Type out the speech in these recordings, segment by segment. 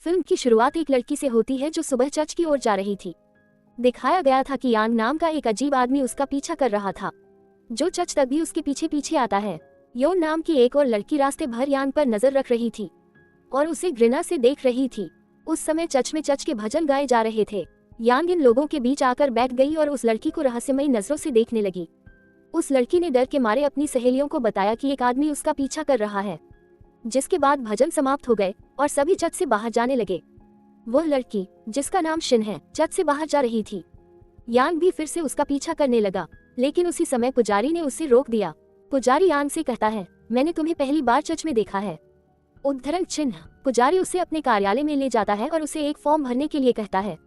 Film की शुरुआत एक लड़की से होती है जो सुबह चर्च की ओर जा रही थी। दिखाया गया था कि यांग नाम का एक अजीब आदमी उसका पीछा कर रहा था, जो चर्च तक भी उसके पीछे पीछे आता है। योन नाम की एक और लड़की रास्ते भर यांग पर नजर रख रही थी और उसे घृणा से देख रही थी। उस समय चर्च में चर्च के भजन गाए जा रहे थे। यांग इन लोगों के बीच आकर बैठ गई और उस लड़की को रहस्यमयी नजरों से देखने लगी। उस लड़की ने डर के मारे अपनी सहेलियों को बताया कि एक आदमी उसका पीछा कर रहा है, जिसके बाद भजन समाप्त हो गए और सभी चर्च से बाहर जाने लगे। वह लड़की, जिसका नाम शिन है, चर्च से बाहर जा रही थी। यांग भी फिर से उसका पीछा करने लगा, लेकिन उसी समय पुजारी ने उसे रोक दिया। पुजारी यांग से कहता है, मैंने तुम्हें पहली बार चर्च में देखा है। उद्धरण चिन्ह। पुजारी उसे अपने कार्यालय में ले जाता है और उसे एक फॉर्म भरने के लिए कहता है,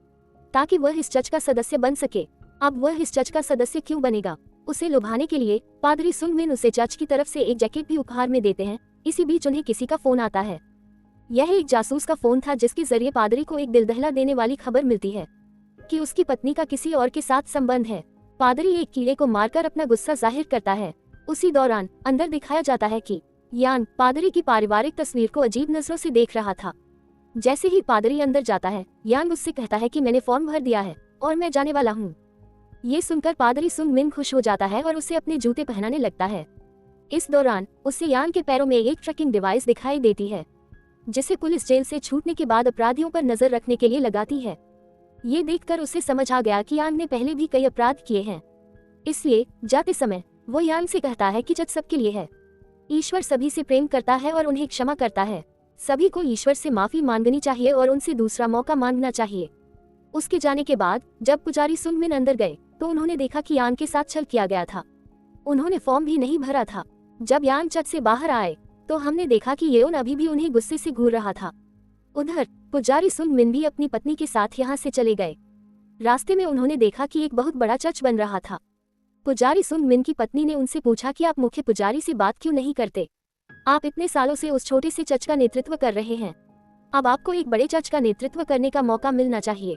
ताकि वह इस चर्च का सदस्य बन सके। अब वह इस चर्च का सदस्य क्यों बनेगा? उसे लुभाने के लिए पादरी सुंग मिन उसे चर्च की तरफ से एक जैकेट भी उपहार में देते हैं। इसी बीच उन्हें किसी का फोन आता है। यह एक जासूस का फोन था, जिसके जरिए पादरी को एक दिल दहला देने वाली खबर मिलती है कि उसकी पत्नी का किसी और के साथ संबंध है। पादरी एक कीड़े को मारकर अपना गुस्सा जाहिर करता है। उसी दौरान अंदर दिखाया जाता है कि यांग पादरी की पारिवारिक तस्वीर को अजीब नजरों से देख रहा था। जैसे ही पादरी अंदर जाता है, यांग उससे कहता है कि मैंने फॉर्म भर दिया है और मैं जाने वाला हूँ। ये सुनकर पादरी सुंग मिन खुश हो जाता है और उसे अपने जूते पहनाने लगता है। इस दौरान उसे यांग के पैरों में एक ट्रैकिंग डिवाइस दिखाई देती है, जिसे पुलिस जेल से छूटने के बाद अपराधियों पर नजर रखने के लिए लगाती है। ये देखकर उसे समझ आ गया कि यांग ने पहले भी कई अपराध किए हैं। इसलिए जाते समय वो यांग से कहता है कि जज सबके लिए है। ईश्वर सभी से प्रेम करता है और उन्हें क्षमा करता है। सभी को ईश्वर से माफी मांगनी चाहिए और उनसे दूसरा मौका मांगना चाहिए। उसके जाने के बाद जब पुजारी सुंग मिन अंदर गए तो उन्होंने देखा कि यांग के साथ छल किया गया था। उन्होंने फॉर्म भी नहीं भरा था। जब यांग चर्च से बाहर आए तो हमने देखा कि येओन अभी भी उन्हें गुस्से से घूर रहा था। उधर पुजारी सुंग मिन भी अपनी पत्नी के साथ यहाँ से चले गए। रास्ते में उन्होंने देखा कि एक बहुत बड़ा चर्च बन रहा था। पुजारी सुंग मिन की पत्नी ने उनसे पूछा कि आप मुख्य पुजारी से बात क्यों नहीं करते? आप इतने सालों से उस छोटे से चर्च का नेतृत्व कर रहे हैं। अब आपको एक बड़े चर्च का नेतृत्व करने का मौका मिलना चाहिए।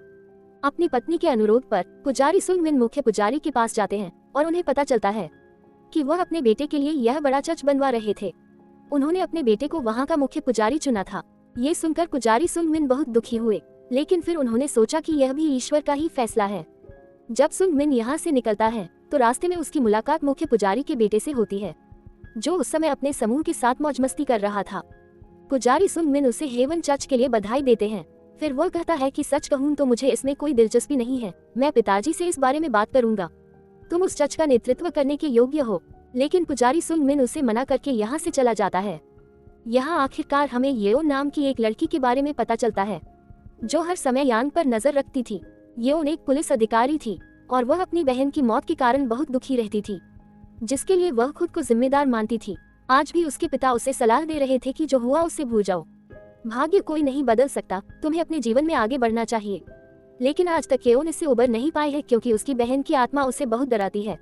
अपनी पत्नी के अनुरोध पर पुजारी सुंग मिन मुख्य पुजारी के पास जाते हैं और उन्हें पता चलता है कि वह अपने बेटे के लिए यह बड़ा चर्च बनवा रहे थे। उन्होंने अपने बेटे को वहां का मुख्य पुजारी चुना था। ये सुनकर पुजारी सुंग मिन बहुत दुखी हुए, लेकिन फिर उन्होंने सोचा कि यह भी ईश्वर का ही फैसला है। जब सुंग मिन यहाँ से निकलता है तो रास्ते में उसकी मुलाकात मुख्य पुजारी के बेटे से होती है, जो उस समय अपने समूह के साथ मौज मस्ती कर रहा था। पुजारी सुंग मिन उसे हेवन चर्च के लिए बधाई देते हैं। फिर वो कहता है कि सच कहूँ तो मुझे इसमें कोई दिलचस्पी नहीं है। मैं पिताजी से इस बारे में बात करूंगा। तुम उस चर्च का नेतृत्व करने के योग्य हो। लेकिन पुजारी सुंग मिन उसे मना करके यहाँ से चला जाता है। यहाँ आखिरकार हमें येओन नाम की एक लड़की के बारे में पता चलता है, जो हर समय यांग पर नजर रखती थी। येओन एक पुलिस अधिकारी थी और वह अपनी बहन की मौत के कारण बहुत दुखी रहती थी, जिसके लिए वह खुद को जिम्मेदार मानती थी। आज भी उसके पिता उसे सलाह दे रहे थे कि जो हुआ उससे भूल जाओ। भाग्य कोई नहीं बदल सकता, तुम्हें अपने जीवन में आगे बढ़ना चाहिए। लेकिन आज तक येओन इससे उबर नहीं पाई है, क्योंकि उसकी बहन की आत्मा उसे बहुत डराती है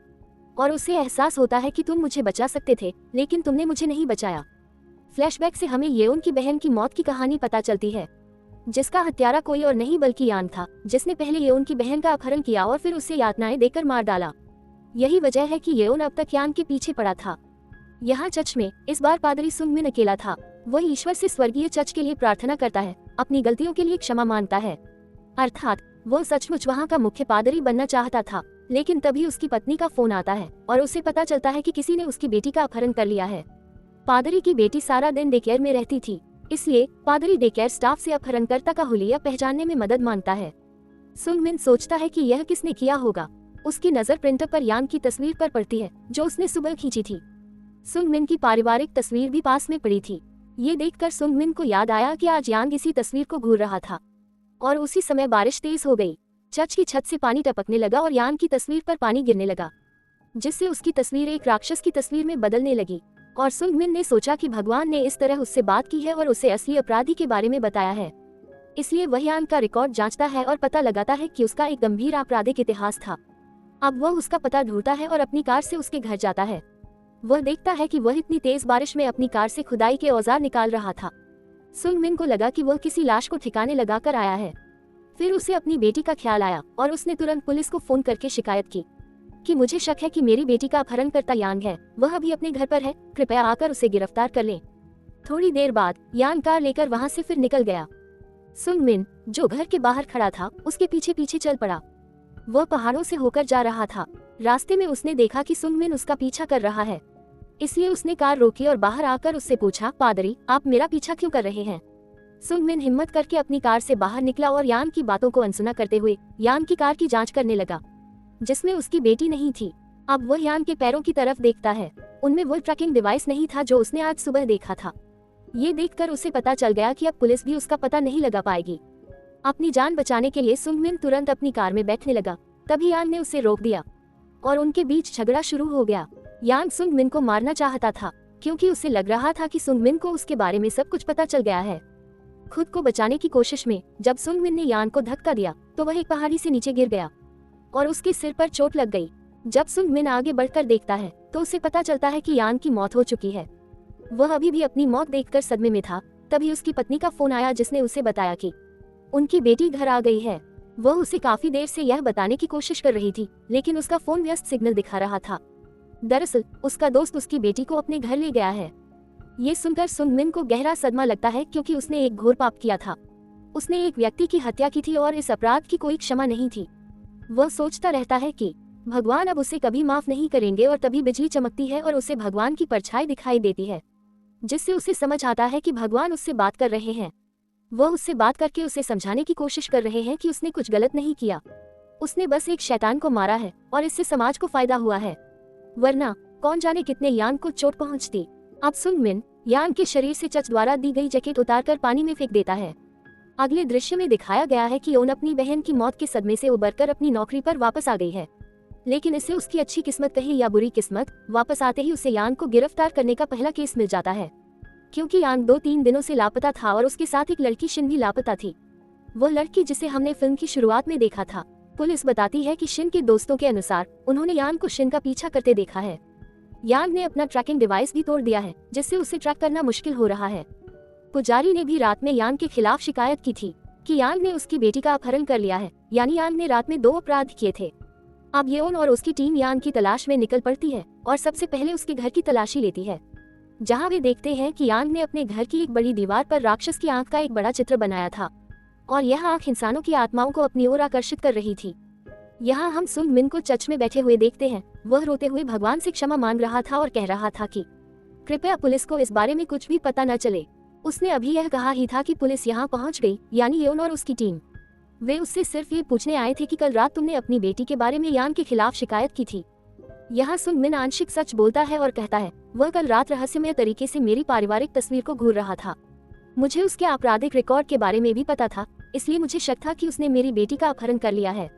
और उसे एहसास होता है कि तुम मुझे बचा सकते थे, लेकिन तुमने मुझे नहीं बचाया। फ्लैशबैक से हमें येओन की बहन की मौत की कहानी पता चलती है, जिसका हत्यारा कोई और नहीं बल्कि यांग था, जिसने पहले येओन की बहन का अपहरण किया और फिर उसे यातनाएं देकर मार डाला। यही वजह है कि येओन अब तक यांग के पीछे पड़ा था। यहाँ चर्च में इस बार पादरी सुंग मिन अकेला था। वह ईश्वर से स्वर्गीय चर्च के लिए प्रार्थना करता है, अपनी गलतियों के लिए क्षमा मांगता है। अर्थात वो सचमुच वहाँ का मुख्य पादरी बनना चाहता था। लेकिन तभी उसकी पत्नी का फोन आता है और उसे पता चलता है कि किसी ने उसकी बेटी का अपहरण कर लिया है। पादरी की बेटी सारा दिन डेकेयर में रहती थी, इसलिए पादरी डेकेयर स्टाफ से अपहरणकर्ता का हुलिया पहचानने में मदद मांगता है। सुंग मिन सोचता है कि यह किसने किया होगा। उसकी नजर प्रिंटर पर यांग की तस्वीर पर पड़ती है, जो उसने सुबह खींची थी। सुंग मिन की पारिवारिक तस्वीर भी पास में पड़ी थी। ये देखकर सुंग मिन को याद आया कि आज यांग इसी तस्वीर को घूर रहा था और उसी समय बारिश तेज हो गई। चर्च की छत से पानी टपकने लगा और यांग की तस्वीर पर पानी गिरने लगा, जिससे उसकी तस्वीर एक राक्षस की तस्वीर में बदलने लगी। और सुंग मिन ने सोचा कि भगवान ने इस तरह उससे बात की है और उसे असली अपराधी के बारे में बताया है। इसलिए वह यांग का रिकॉर्ड जांचता है और पता लगाता है कि उसका एक गंभीर आपराधिक इतिहास था। अब वह उसका पता ढूंढता है और अपनी कार से उसके घर जाता है। वह देखता है कि वह इतनी तेज बारिश में अपनी कार से खुदाई के औजार निकाल रहा था। सुंग मिन को लगा कि वह किसी लाश को ठिकाने लगाकर आया है। फिर उसे अपनी बेटी का ख्याल आया और उसने तुरंत पुलिस को फोन करके शिकायत की कि मुझे शक है कि मेरी बेटी का अपहरणकर्ता यांग है। वह अभी अपने घर पर है, कृपया आकर उसे गिरफ्तार कर लें। थोड़ी देर बाद यांग कार लेकर वहां से फिर निकल गया। सुंगमिन, जो घर के बाहर खड़ा था, उसके पीछे पीछे चल पड़ा। वह पहाड़ों से होकर जा रहा था। रास्ते में उसने देखा कि सुंगमिन उसका पीछा कर रहा है, इसलिए उसने कार रोकी और बाहर आकर उससे पूछा, पादरी, आप मेरा पीछा क्यों कर रहे हैं? सुंगमिन हिम्मत करके अपनी कार से बाहर निकला और यान की बातों को अनसुना करते हुए यान की कार की जांच करने लगा, जिसमें उसकी बेटी नहीं थी। अब वह यान के पैरों की तरफ देखता है। उनमें वो ट्रैकिंग डिवाइस नहीं था जो उसने आज सुबह देखा था। ये देखकर उसे पता चल गया कि अब पुलिस भी उसका पता नहीं लगा पाएगी। अपनी जान बचाने के लिए सुंगमिन तुरंत अपनी कार में बैठने लगा। तभी यान ने उसे रोक दिया और उनके बीच झगड़ा शुरू हो गया। यान सुंगमिन को मारना चाहता था क्योंकि उसे लग रहा था कि सुंगमिन को उसके बारे में सब कुछ पता चल गया है। खुद को बचाने की कोशिश में जब सुंगमिन ने यान को धक्का दिया तो वह एक पहाड़ी से नीचे गिर गया और उसके सिर पर चोट लग गई। जब सुंगमिन आगे बढ़कर देखता है तो उसे पता चलता है कि यान की मौत हो चुकी है। वह अभी भी अपनी मौत देखकर सदमे में था। तभी उसकी पत्नी का फोन आया, जिसने उसे बताया कि उनकी बेटी घर आ गई है। वह उसे काफी देर से यह बताने की कोशिश कर रही थी, लेकिन उसका फोन व्यस्त सिग्नल दिखा रहा था। दरअसल उसका दोस्त उसकी बेटी को अपने घर ले गया है। ये सुनकर सुंगमिन को गहरा सदमा लगता है, क्योंकि उसने एक घोर पाप किया था। उसने एक व्यक्ति की हत्या की थी और इस अपराध की कोई क्षमा नहीं थी। वह सोचता रहता है कि भगवान अब उसे कभी माफ नहीं करेंगे और तभी बिजली चमकती है और उसे भगवान की परछाई दिखाई देती है, जिससे उसे समझ आता है कि भगवान उससे बात कर रहे हैं। वह उससे बात करके उसे समझाने की कोशिश कर रहे हैं कि उसने कुछ गलत नहीं किया, उसने बस एक शैतान को मारा है और इससे समाज को फायदा हुआ है, वरना कौन जाने कितने यान को चोट पहुंचती। अब सुंगमिन यान के शरीर से चच द्वारा दी गई जैकेट उतारकर पानी में फेंक देता है। अगले दृश्य में दिखाया गया है कि ओन अपनी बहन की मौत के सदमे से उबरकर अपनी नौकरी पर वापस आ गई है, लेकिन इससे उसकी अच्छी किस्मत कही या बुरी किस्मत, वापस आते ही उसे यान को गिरफ्तार करने का पहला केस मिल जाता है, क्योंकि यान 2-3 दिनों से लापता था और उसके साथ एक लड़की शिन भी लापता थी। वो लड़की जिसे हमने फिल्म की शुरुआत में देखा था। पुलिस बताती है कि शिन के दोस्तों के अनुसार उन्होंने यान को शिन का पीछा करते देखा है। यान ने अपना ट्रैकिंग डिवाइस भी तोड़ दिया है, जिससे उसे ट्रैक करना मुश्किल हो रहा है। पुजारी ने भी रात में यान के खिलाफ शिकायत की थी कि यान ने उसकी बेटी का अपहरण कर लिया है, यानी यान ने रात में 2 अपराध किए थे। अब येओन और उसकी टीम यान की तलाश में निकल पड़ती है और सबसे पहले उसके घर की तलाशी लेती है, जहां वे देखते हैं कि यान ने अपने घर की एक बड़ी दीवार पर राक्षस की आंख का एक बड़ा चित्र बनाया था और यह आंख इंसानों की आत्माओं को अपनी ओर आकर्षित कर रही थी। यहाँ हम सुंगमिन को चर्च में बैठे हुए देखते हैं। वह रोते हुए भगवान से क्षमा मांग रहा था और कह रहा था कि कृपया पुलिस को इस बारे में कुछ भी पता न चले। उसने अभी यह कहा ही था कि पुलिस यहाँ पहुँच गई, यानी येओन और उसकी टीम। वे उससे सिर्फ ये पूछने आए थे कि कल रात तुमने अपनी बेटी के बारे में यान के खिलाफ शिकायत की थी। यहाँ सुंगमिन आंशिक सच बोलता है और कहता है, वह कल रात रहस्यमय तरीके से मेरी पारिवारिक तस्वीर को घूर रहा था। मुझे उसके आपराधिक रिकॉर्ड के बारे में भी पता था, इसलिए मुझे शक था कि उसने मेरी बेटी का अपहरण कर लिया है।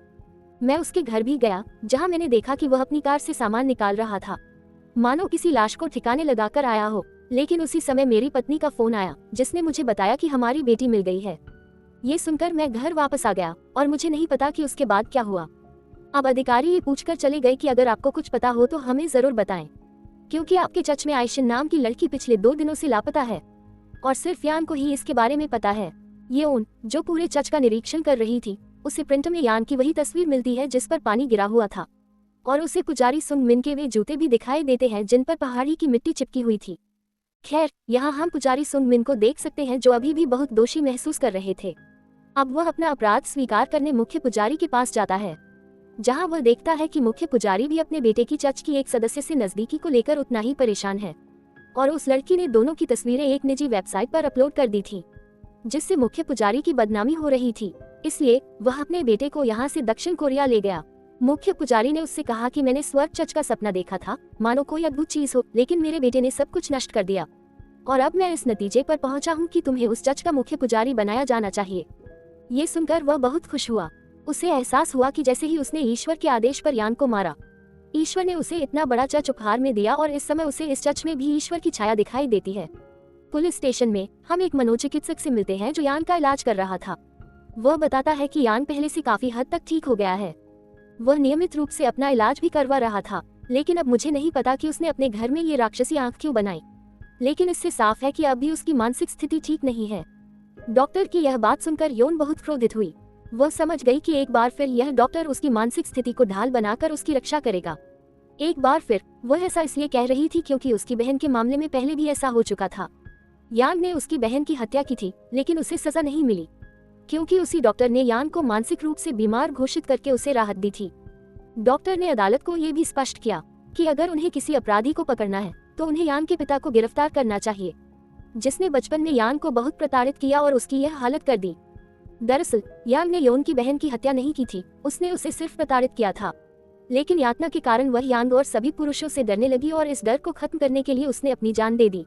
मैं उसके घर भी गया, जहाँ मैंने देखा कि वह अपनी कार से सामान निकाल रहा था, मानो किसी लाश को ठिकाने लगाकर आया हो। लेकिन उसी समय मेरी पत्नी का फोन आया, जिसने मुझे बताया कि हमारी बेटी मिल गई है। ये सुनकर मैं घर वापस आ गया और मुझे नहीं पता कि उसके बाद क्या हुआ। अब अधिकारी ये पूछकर चले गए कि अगर आपको कुछ पता हो तो हमें जरूर बताएं, क्योंकि आपके चर्च में आयशिन नाम की लड़की पिछले 2 दिनों से लापता है और सिर्फ यान को ही इसके बारे में पता है। येओन, जो पूरे चर्च का निरीक्षण कर रही थी, उसे प्रिंट में यान की वही तस्वीर मिलती है जिस पर पानी गिरा हुआ था, और उसे पुजारी सुंगमिन के वे जूते भी दिखाई देते हैं जिन पर पहाड़ी की मिट्टी चिपकी हुई थी। खैर, यहाँ हम पुजारी सुंगमिन को देख सकते हैं, जो अभी भी बहुत दोषी महसूस कर रहे थे। अब वह अपना अपराध स्वीकार करने मुख्य पुजारी के पास जाता है, जहां वह देखता है कि मुख्य पुजारी भी अपने बेटे की चर्च की एक सदस्य से नजदीकी को लेकर उतना ही परेशान है, और उस लड़की ने दोनों की तस्वीरें एक निजी वेबसाइट पर अपलोड कर दी थी, जिससे मुख्य पुजारी की बदनामी हो रही थी। इसलिए वह अपने बेटे को यहाँ से दक्षिण कोरिया ले गया। मुख्य पुजारी ने उससे कहा कि मैंने स्वर्ग चर्च का सपना देखा था, मानो कोई अद्भुत चीज हो, लेकिन मेरे बेटे ने सब कुछ नष्ट कर दिया, और अब मैं इस नतीजे पर पहुंचा हूं कि तुम्हें उस चर्च का मुख्य पुजारी बनाया जाना चाहिए। ये सुनकर वह बहुत खुश हुआ। उसे एहसास हुआ कि जैसे ही उसने ईश्वर के आदेश पर यान को मारा, ईश्वर ने उसे इतना बड़ा चर्च उपहार में दिया, और इस समय उसे इस चर्च में भी ईश्वर की छाया दिखाई देती है। पुलिस स्टेशन में हम एक मनोचिकित्सक से मिलते हैं जो यान का इलाज कर रहा था। वह बताता है कि यान पहले से काफी हद तक ठीक हो गया है। वह नियमित रूप से अपना इलाज भी करवा रहा था, लेकिन अब मुझे नहीं पता कि उसने अपने घर में ये राक्षसी आंख क्यों बनाई, लेकिन इससे साफ है कि अब भी उसकी मानसिक स्थिति ठीक नहीं है। डॉक्टर की यह बात सुनकर योन बहुत क्रोधित हुई। वह समझ गई कि एक बार फिर यह डॉक्टर उसकी मानसिक स्थिति को ढाल बनाकर उसकी रक्षा करेगा। एक बार फिर वह ऐसा इसलिए कह रही थी क्योंकि उसकी बहन के मामले में पहले भी ऐसा हो चुका था। यान ने उसकी बहन की हत्या की थी, लेकिन उसे सजा नहीं मिली। क्योंकि उसी डॉक्टर ने यान को मानसिक रूप से बीमार घोषित करके उसे राहत दी थी। डॉक्टर ने अदालत को ये भी स्पष्ट किया कि अगर उन्हें किसी अपराधी को पकड़ना है तो उन्हें यान के पिता को गिरफ्तार करना चाहिए, जिसने बचपन में यान को बहुत प्रताड़ित किया और उसकी यह हालत कर दी। दरअसल यान ने योन की बहन की हत्या नहीं की थी, उसने उसे सिर्फ प्रताड़ित किया था। लेकिन यातना के कारण वह यान और सभी पुरुषों से डरने लगी और इस डर को खत्म करने के लिए उसने अपनी जान दे दी।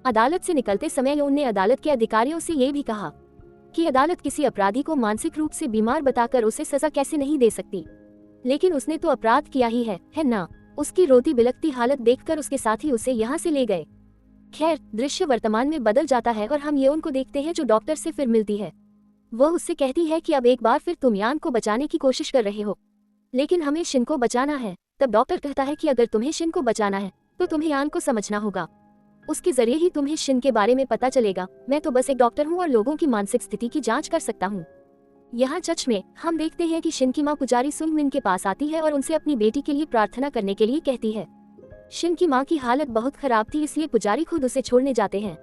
अदालत से निकलते समय योन ने अदालत के अधिकारियों से ये भी कहा कि अदालत किसी अपराधी को मानसिक रूप से बीमार बताकर उसे सजा कैसे नहीं दे सकती, लेकिन उसने तो अपराध किया ही है ना। उसकी रोती बिलखती हालत देखकर उसके साथी उसे यहाँ से ले गए। खैर, दृश्य वर्तमान में बदल जाता है और हम योन को देखते हैं जो डॉक्टर से फिर मिलती है। वह उससे कहती है कि अब एक बार फिर तुम यान को बचाने की कोशिश कर रहे हो, लेकिन हमें शिन को बचाना है। तब डॉक्टर कहता है कि अगर तुम्हें शिन को बचाना है तो तुम्हें यान को समझना होगा, उसके जरिए ही तुम्हें शिन के बारे में पता चलेगा। मैं तो बस एक डॉक्टर हूँ और लोगों की मानसिक स्थिति की जांच कर सकता हूँ। यहाँ चर्च में हम देखते हैं कि शिन की माँ पुजारी सुंग मिन के पास आती है और उनसे अपनी बेटी के लिए प्रार्थना करने के लिए कहती है। शिन की माँ की हालत बहुत खराब थी, इसलिए पुजारी खुद उसे छोड़ने जाते हैं।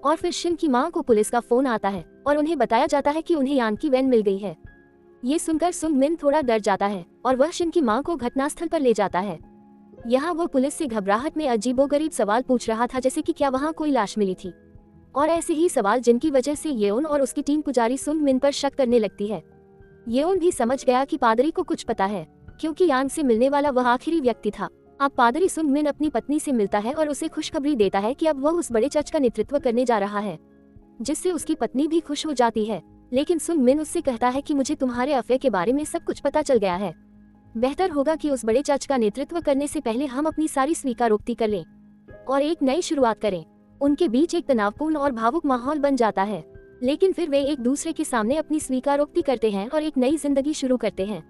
और फिर शिन की माँ को पुलिस का फोन आता है और उन्हें बताया जाता है कि उन्हें यान की वैन मिल गई है। ये सुनकर सुंग मिन थोड़ा डर जाता है और वह शिन की माँ को घटनास्थल पर ले जाता है। यहाँ वो पुलिस से घबराहट में अजीबोगरीब सवाल पूछ रहा था, जैसे कि क्या वहाँ कोई लाश मिली थी, और ऐसे ही सवाल जिनकी वजह से येओन और उसकी टीम पुजारी सुंग मिन पर शक करने लगती है। येओन भी समझ गया कि पादरी को कुछ पता है, क्योंकि यान से मिलने वाला वह आखिरी व्यक्ति था। अब पादरी सुंग मिन अपनी पत्नी से मिलता है और उसे खुशखबरी देता है कि अब वह उस बड़े चर्च का नेतृत्व करने जा रहा है, जिससे उसकी पत्नी भी खुश हो जाती है। लेकिन सुंग मिन उससे कहता है कि मुझे तुम्हारे अफेयर के बारे में सब कुछ पता चल गया है, बेहतर होगा कि उस बड़े चर्च का नेतृत्व करने से पहले हम अपनी सारी स्वीकारोक्ति कर लें और एक नई शुरुआत करें। उनके बीच एक तनावपूर्ण और भावुक माहौल बन जाता है, लेकिन फिर वे एक दूसरे के सामने अपनी स्वीकारोक्ति करते हैं और एक नई जिंदगी शुरू करते हैं।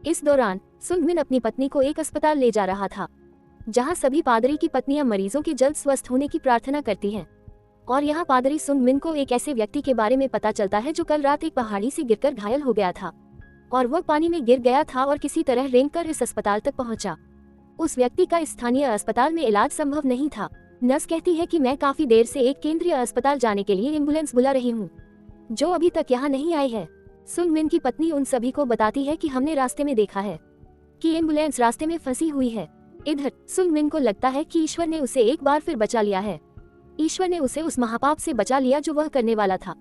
इस दौरान सुंग मिन अपनी पत्नी को एक अस्पताल ले जा रहा था, जहां सभी पादरी की पत्नियां मरीजों के जल्द स्वस्थ होने की प्रार्थना करती हैं। और यहाँ पादरी सुंग मिन को एक ऐसे व्यक्ति के बारे में पता चलता है जो कल रात एक पहाड़ी से गिरकर घायल हो गया था, और वह पानी में गिर गया था और किसी तरह रेंगकर इस अस्पताल तक पहुंचा। उस व्यक्ति का स्थानीय अस्पताल में इलाज संभव नहीं था। नर्स कहती है कि मैं काफी देर से एक केंद्रीय अस्पताल जाने के लिए एम्बुलेंस बुला रही हूँ, जो अभी तक यहाँ नहीं आई है। सुंग मिन की पत्नी उन सभी को बताती है कि हमने रास्ते में देखा है कि एम्बुलेंस रास्ते में फंसी हुई है। इधर सुंग मिन को लगता है कि ईश्वर ने उसे एक बार फिर बचा लिया है। ईश्वर ने उसे उस महापाप से बचा लिया जो वह करने वाला था।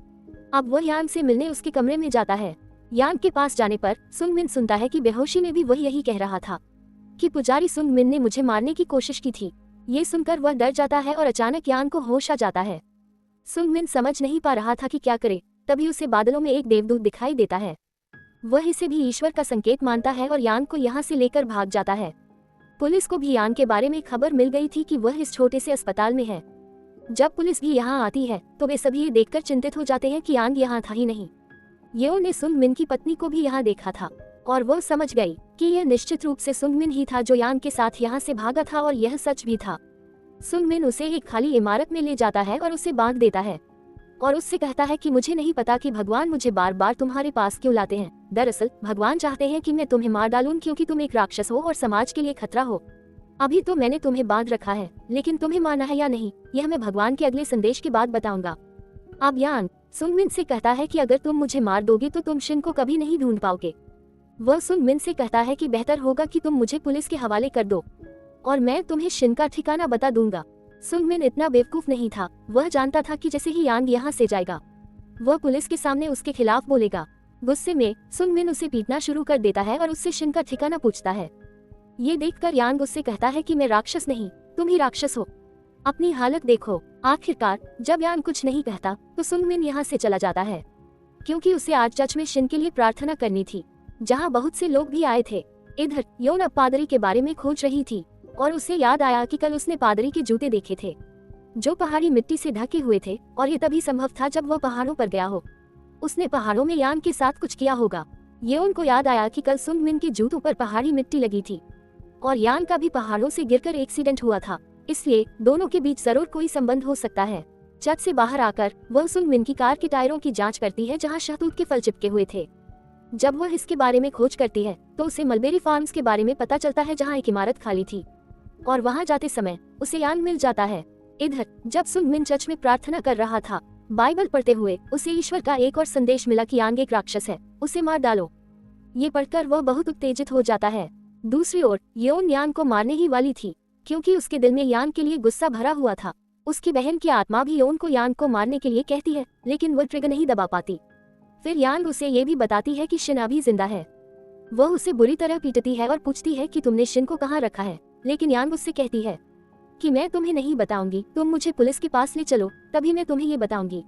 अब वह यान से मिलने उसके कमरे में जाता है। यान के पास जाने पर सुंग मिन सुनता है कि बेहोशी में भी वह यही कह रहा था कि पुजारी सुंग मिन ने मुझे मारने की कोशिश की थी। ये सुनकर वह डर जाता है और अचानक यान को होश आ जाता है। सुंग मिन समझ नहीं पा रहा था कि क्या करे, तभी उसे बादलों में एक देवदूत दिखाई देता है। वह इसे भी ईश्वर का संकेत मानता है और यान को यहाँ से लेकर भाग जाता है। पुलिस को भी यान के बारे में खबर मिल गई थी कि वह इस छोटे से अस्पताल में है। जब पुलिस भी यहाँ आती है तो वे सभी ये देखकर चिंतित हो जाते हैं कि यांग यहाँ था ही नहीं। येओ ने सुंग मिन की पत्नी को भी यहाँ देखा था और वो समझ गई कि यह निश्चित रूप से सुंग मिन ही था जो यांग के साथ यहाँ से भागा था, और यह सच भी था। सुंग मिन उसे एक खाली इमारत में ले जाता है और उसे बांध देता है और उससे कहता है कि मुझे नहीं पता कि भगवान मुझे बार बार तुम्हारे पास क्यों लाते हैं। दरअसल भगवान चाहते हैं कि मैं तुम्हें मार डालूं क्योंकि तुम एक राक्षस हो और समाज के लिए खतरा हो। अभी तो मैंने तुम्हें बांध रखा है, लेकिन तुम्हें माना है या नहीं यह मैं भगवान के अगले संदेश के बाद बताऊंगा। अब यांग सुंग मिन से कहता है कि अगर तुम मुझे मार दोगे तो तुम शिन को कभी नहीं ढूंढ पाओगे। वह सुंग मिन से कहता है कि बेहतर होगा कि तुम मुझे पुलिस के हवाले कर दो और मैं तुम्हें शिन का ठिकाना बता दूंगा। सुंग मिन इतना बेवकूफ नहीं था, वह जानता था कि जैसे ही यांग यहाँ से जाएगा वह पुलिस के सामने उसके खिलाफ बोलेगा। गुस्से में सुंग मिन उसे पीटना शुरू कर देता है और उससे शिन का ठिकाना पूछता है। ये देखकर यांग उससे कहता है कि मैं राक्षस नहीं, तुम ही राक्षस हो, अपनी हालत देखो। आखिरकार जब यांग कुछ नहीं कहता तो सुंग मिन यहाँ से चला जाता है, क्योंकि उसे आज चर्च में शिन के लिए प्रार्थना करनी थी, जहाँ बहुत से लोग भी आए थे। इधर योन अब पादरी के बारे में खोज रही थी और उसे याद आया कि कल उसने पादरी के जूते देखे थे जो पहाड़ी मिट्टी से ढके हुए थे, और ये तभी संभव था जब वह पहाड़ों पर गया हो। उसने पहाड़ों में यांग के साथ कुछ किया होगा। ये उनको याद आया कि कल सुंग मिन के जूतों पर पहाड़ी मिट्टी लगी थी और यांग का भी पहाड़ों से गिरकर एक्सीडेंट हुआ था, इसलिए दोनों के बीच जरूर कोई संबंध हो सकता है। चर्च से बाहर आकर वह सुंग मिन की कार के टायरों की जांच करती है जहां शहतूत के फल चिपके हुए थे। जब वह इसके बारे में खोज करती है तो उसे मलबेरी फार्म्स के बारे में पता चलता है जहां एक इमारत खाली थी, और वहां जाते समय उसे यांग मिल जाता है। इधर जब सुंग मिन चर्च में प्रार्थना कर रहा था बाइबल पढ़ते हुए उसे ईश्वर का एक और संदेश मिला कि यांग एक राक्षस है, उसे मार डालो। ये पढ़कर वह बहुत उत्तेजित हो जाता है। दूसरी ओर योन यांग को मारने ही वाली थी, क्योंकि उसके दिल में यांग के लिए गुस्सा भरा हुआ था। उसकी बहन की आत्मा भी योन को यांग को मारने के लिए कहती है, लेकिन वह ट्रिगर नहीं दबा पाती। फिर यांग उसे ये भी बताती है कि शिन अभी जिंदा है। वह उसे बुरी तरह पीटती है और पूछती है कि तुमने शिन को कहाँ रखा है, लेकिन यांग उससे कहती है कि मैं तुम्हें नहीं बताऊंगी, तुम मुझे पुलिस के पास ले चलो, तभी मैं तुम्हें ये बताऊंगी।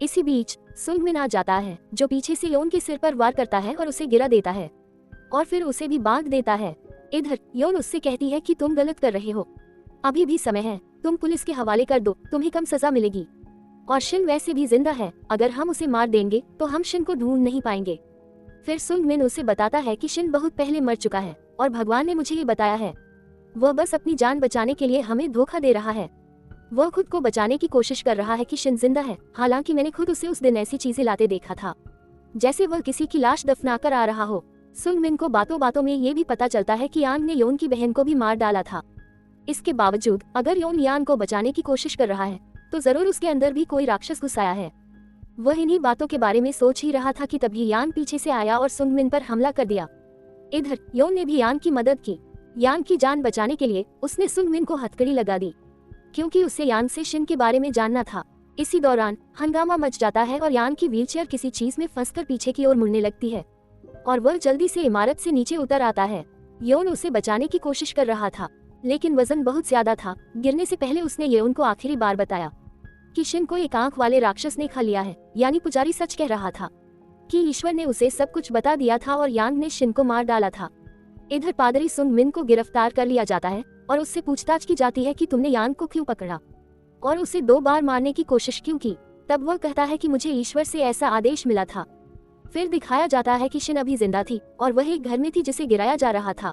इसी बीच सुंगमिन आ जाता है, जो पीछे से योन के सिर पर वार करता है और उसे गिरा देता है और फिर उसे भी बांध देता है। इधर योन उससे कहती है कि तुम गलत कर रहे हो, अभी भी समय है, तुम पुलिस के हवाले कर दो, तुम्हें कम सजा मिलेगी। और शिन वैसे भी जिंदा है, अगर हम उसे मार देंगे तो हम शिन को ढूंढ नहीं पाएंगे। फिर सुंगमिन उसे बताता है कि शिन बहुत पहले मर चुका है और भगवान ने मुझे ये बताया है। वह बस अपनी जान बचाने के लिए हमें धोखा दे रहा है। वह खुद को बचाने की कोशिश कर रहा है कि शिन जिंदा है, हालांकि मैंने खुद उसे उस दिन ऐसी चीजें लाते देखा था जैसे वह किसी की लाश दफना कर आ रहा हो। सुंगमिन को बातों बातों में ये भी पता चलता है कि यांग ने योन की बहन को भी मार डाला था। इसके बावजूद अगर योन यांग को बचाने की कोशिश कर रहा है तो जरूर उसके अंदर भी कोई राक्षस घुस आया है। वह इन्हीं बातों के बारे में सोच ही रहा था कि तभी यांग पीछे से आया और सुंगमिन पर हमला कर दिया। इधर योन ने भी यांग की मदद की। यांग की जान बचाने के लिए उसने सुंगमिन को हथकड़ी लगा दी, क्योंकि उसे यांग से शिन के बारे में जानना था। इसी दौरान हंगामा मच जाता है और यांग की व्हीलचेयर किसी चीज में फंसकर पीछे की ओर मुड़ने लगती है और वह जल्दी से इमारत से नीचे उतर आता है। योन उसे बचाने की कोशिश कर रहा था, लेकिन वजन बहुत ज्यादा था। गिरने से पहले उसने योन को आखिरी बार बताया कि शिन को एक आंख वाले राक्षस ने खा लिया है, यानी पुजारी सच कह रहा था कि ईश्वर ने उसे सब कुछ बता दिया था और यांग ने शिन को मार डाला था। इधर पादरी सुंगमिन को गिरफ्तार कर लिया जाता है और उससे पूछताछ की जाती है कि तुमने यांग को क्यों पकड़ा और उसे 2 बार मारने की कोशिश क्यों की। तब वह कहता है कि मुझे ईश्वर से ऐसा आदेश मिला था। फिर दिखाया जाता है कि शिन अभी जिंदा थी और वह एक घर में थी जिसे गिराया जा रहा था,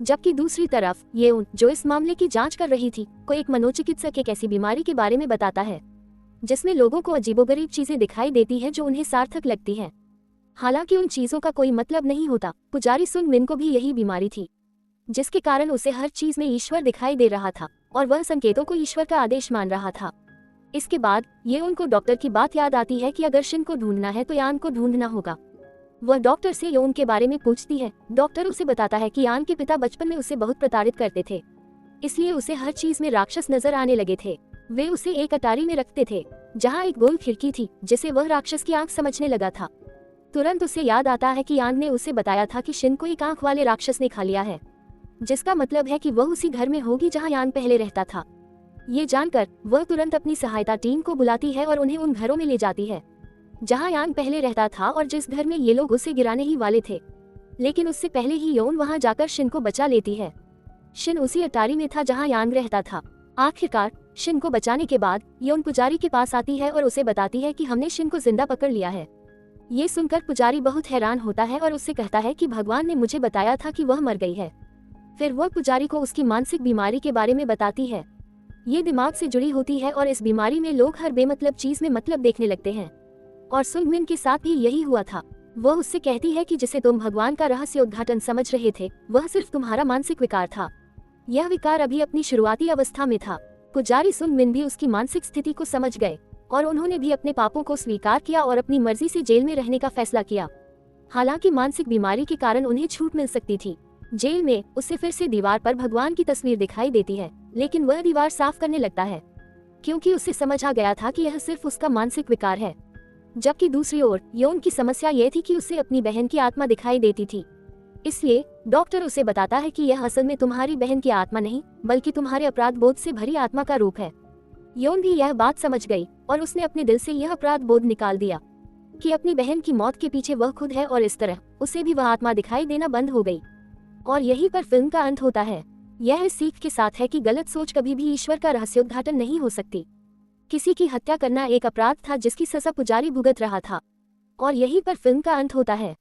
जबकि दूसरी तरफ येउन, जो इस मामले की जांच कर रही थी, को एक मनोचिकित्सक एक ऐसी बीमारी के बारे में बताता है जिसमें लोगों को अजीबोगरीब चीजें दिखाई देती है जो उन्हें सार्थक लगती हैं, हालांकि उन चीजों का कोई मतलब नहीं होता। पुजारी सुंगमिन को भी यही बीमारी थी, जिसके कारण उसे हर चीज में ईश्वर दिखाई दे रहा था और वह संकेतों को ईश्वर का आदेश मान रहा था। इसके बाद ये उनको डॉक्टर की बात याद आती है कि अगर शिन को ढूंढना है तो यांग को ढूंढना होगा। वह डॉक्टर से योन के बारे में पूछती है। डॉक्टर उसे बताता है कि यांग के पिता बचपन में उसे बहुत प्रताड़ित करते थे, इसलिए उसे हर चीज में राक्षस नजर आने लगे थे। वे उसे एक अटारी में रखते थे जहाँ एक गोल खिड़की थी, जिसे वह राक्षस की आंख समझने लगा था। तुरंत उसे याद आता है कि यांग ने उसे बताया था कि शिन को एक आंख वाले राक्षस ने खा लिया है, जिसका मतलब है कि वह उसी घर में होगी जहाँ यांग पहले रहता था। ये जानकर वह तुरंत अपनी सहायता टीम को बुलाती है और उन्हें उन घरों में ले जाती है जहाँ यांग पहले रहता था और जिस घर में ये लोग उसे गिराने ही वाले थे। लेकिन उससे पहले ही योन वहाँ जाकर शिन को बचा लेती है। शिन उसी अटारी में था जहाँ यांग रहता था। आखिरकार शिन को बचाने के बाद योन पुजारी के पास आती है और उसे बताती है कि हमने शिन को जिंदा पकड़ लिया है। ये सुनकर पुजारी बहुत हैरान होता है और उससे कहता है कि भगवान ने मुझे बताया था कि वह मर गई है। फिर वह पुजारी को उसकी मानसिक बीमारी के बारे में बताती है। ये दिमाग से जुड़ी होती है और इस बीमारी में लोग हर बेमतलब चीज में मतलब देखने लगते हैं, और सुंगमिन के साथ भी यही हुआ था। वह उससे कहती है कि जिसे तुम भगवान का रहस्य उद्घाटन समझ रहे थे, वह सिर्फ तुम्हारा मानसिक विकार था। यह विकार अभी अपनी शुरुआती अवस्था में था। पुजारी सुंगमिन भी उसकी मानसिक स्थिति को समझ गए और उन्होंने भी अपने पापों को स्वीकार किया और अपनी मर्जी से जेल में रहने का फैसला किया। हालांकि मानसिक बीमारी के कारण उन्हें छूट मिल सकती थी। जेल में उसे फिर से दीवार पर भगवान की तस्वीर दिखाई देती है, लेकिन वह दीवार साफ करने लगता है क्योंकि उसे समझ आ गया था कि यह सिर्फ उसका मानसिक विकार है। जबकि दूसरी ओर योन की समस्या यह थी कि उसे अपनी बहन की आत्मा दिखाई देती थी, इसलिए डॉक्टर उसे बताता है कि यह असल में तुम्हारी बहन की आत्मा नहीं, बल्कि तुम्हारे अपराध बोध से भरी आत्मा का रूप है। योन भी यह बात समझ गई और उसने अपने दिल से यह अपराध बोध निकाल दिया कि अपनी बहन की मौत के पीछे वह खुद है, और इस तरह उसे भी वह आत्मा दिखाई देना बंद हो गई। और यहीं पर फिल्म का अंत होता है। यह इस सीख के साथ है कि गलत सोच कभी भी ईश्वर का रहस्योद्घाटन नहीं हो सकती। किसी की हत्या करना एक अपराध था जिसकी सजा पुजारी भुगत रहा था, और यहीं पर फिल्म का अंत होता है।